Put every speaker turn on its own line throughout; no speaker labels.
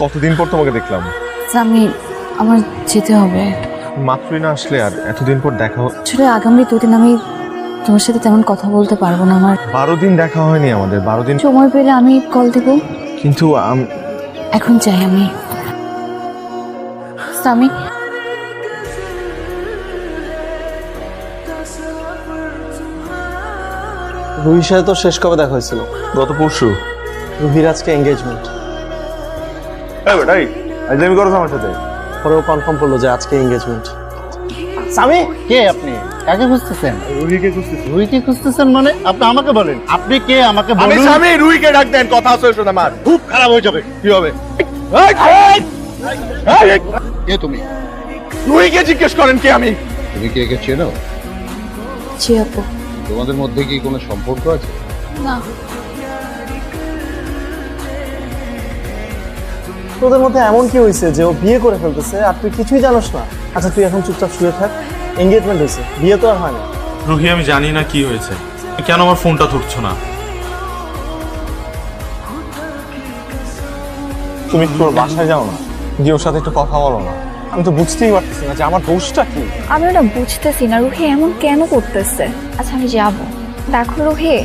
কতদিন পর তোমাকে দেখলাম।
আমি আমার যেতে হবে।
মাত্রই না আসলে, আর এতদিন পর দেখা
আসলে আগামী দুদিন আমি তোমার সাথে তেমন কথা বলতে পারবো না। আমার
12 দিন দেখা হয়নি আমাদের, 12 দিন।
সময় পেলে আমি কল দেব,
কিন্তু
এখন চাই আমি। সামি,
রুহির সাথে তো শেষ কবে দেখা হয়েছিল?
গত পরশু।
রুহির আজকে এঙ্গেজমেন্ট।
আজলামি করো আমার সাথে।
পরেও কনফার্ম করলো যে আজকে এঙ্গেজমেন্ট।
স্বামী কে আপনি? কাকে খুঁজতেছেন?
রুহিকে খুঁজতেছি।
রুহিকে খুঁজতেছেন মানে? আপনি আমাকে বলেন, আপনি কে আমাকে
আমি
বলুন।
স্বামী, রুহিকে ডাক দেন, কথা আছে শোনা আমার।
খুব খারাপ হয়ে যাবে।
কি হবে?
কে তুমি?
রুহিকে জিজ্ঞেস করেন কে আমি।
তুমি কি একে চেনো?
জি আপু।
তোমাদের মধ্যে কি কোনো সম্পর্ক আছে?
না,
তোদের মধ্যে এমন কি হয়েছে যে ও বিয়ে করে ফেলতেছে আর তুই কিছুই জানোস না? আচ্ছা তুই এখন চুপচাপ শুয়ে থাক। এঙ্গেজমেন্ট হয়েছে, বিয়ে তো আর হয় না।
রুহি, আমি জানি না কি হয়েছে, কেন আমার ফোনটা ধরছো না?
তুমি তোর বাসায় যাও না, গিয়ে ওর সাথে একটু কথা বলো না। আমি তো বুঝতেই পারতেছি না যে আমার দোষটা কি।
আমি ওটা বুঝতেছি না রুহি এমন কেন করতেছে। আচ্ছা আমি যাব। দেখো রুহি,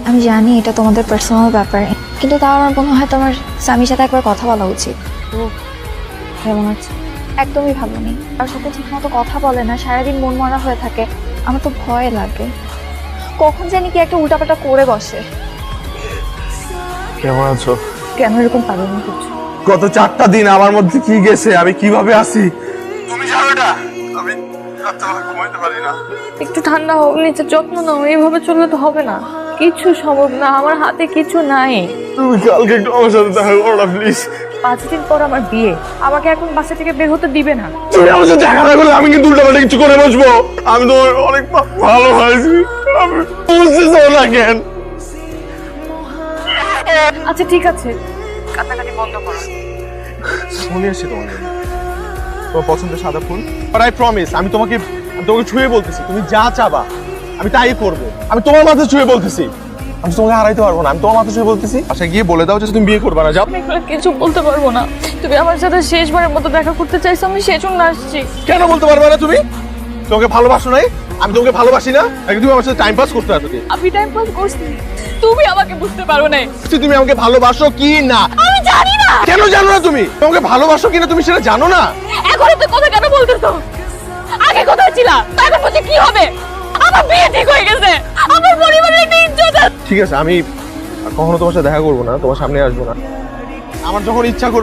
আমি জানি এটা তোমাদের পার্সোনাল ব্যাপার, কিন্তু তাও আমার মনে হয় তোমার স্বামীর সাথে একবার কথা বলা উচিত।
কেমন আছে?
একদমই ভালো নেই, তার সাথে ঠিক মতো কথা বলে না, সারাদিন মন মরা হয়ে থাকে। আমার তো ভয় লাগে, কখন জানি কি একটা উল্টাপাল্টা করে বসে।
কেমন আছো?
কেন এরকম পাগলামি করছো?
গত 4টা দিন আমার মধ্যে কি গেছে, আমি কিভাবে আছি তুমি জানো না। আমি রাত্রেবেলা ঘুমাইতে পারি না।
একটু ঠান্ডা হোক, নিজের যত্ন নাও। এইভাবে চললে তো হবে না, কিছু সম্ভব না, আমার হাতে কিছু নাই।
তুমি কালকে একটু আমার সাথে দেখা করো না প্লিজ।
5 দিন পর আমার বিয়ে, আমাকে এখন বাসা থেকে বের হতে দিবে না।
তুমি আমার সাথে দেখা না করলে আমি কিন্তু উল্টাপাল্টা কিছু করে বসবো। আমি তো অনেক ভালো হয়েছি, আমি বুঝতেছো না কেন?
আচ্ছা ঠিক আছে, কান্নাকাটি বন্ধ করো।
শুনে আসছি তোমার জন্য। তোমার পছন্দের সাদা ফুল। বাট আই প্রমিস, আমি তোমাকে ছুঁয়ে বলতেছি, তুমি যা চাবা আমি তাই করবো। আমি তোমার মাথায় ছুঁয়ে বলতেছি, আমি তোমাকে হারাইতে পারবো না। আমি তোমার মাথায় ছুঁয়ে বলতেছি, আচ্ছা গিয়ে বলে দাও যে তুমি বিয়ে করবে না। যাও।
আমি এগুলো কিছু বলতে পারবো না। তুমি আমার সাথে শেষবারের মতো দেখা করতে চাইছো, আমি সেজন্য আসছি।
কেন বলতে পারবে না তুমি? তোমাকে ভালোবাসো নাই? আমি তোমাকে ভালোবাসি না? নাকি তুমি আমার সাথে টাইম পাস করতে আসো?
আমি টাইম পাস করছি, তুমি আমাকে বুঝতে পারো না।
তুমি আমাকে ভালোবাসো কি না?
আমি জানি না।
কেন জানো না তুমি? তোমাকে ভালোবাসো কিনা তুমি সেটা জানো না?
এখন তো কথা কেন বলতেছো? আগে কোথায় ছিলা, এখন বলছি কি হবে? আমার বিয়ে ঠিক হয়ে গেছে, আমার পরিবারের একটা ইজ্জত আছে।
ঠিক আছে, আমি আর কখনো তোমার সাথে দেখা করবো না, তোমার সামনে আসবো না। আমার যখন ইচ্ছা করবে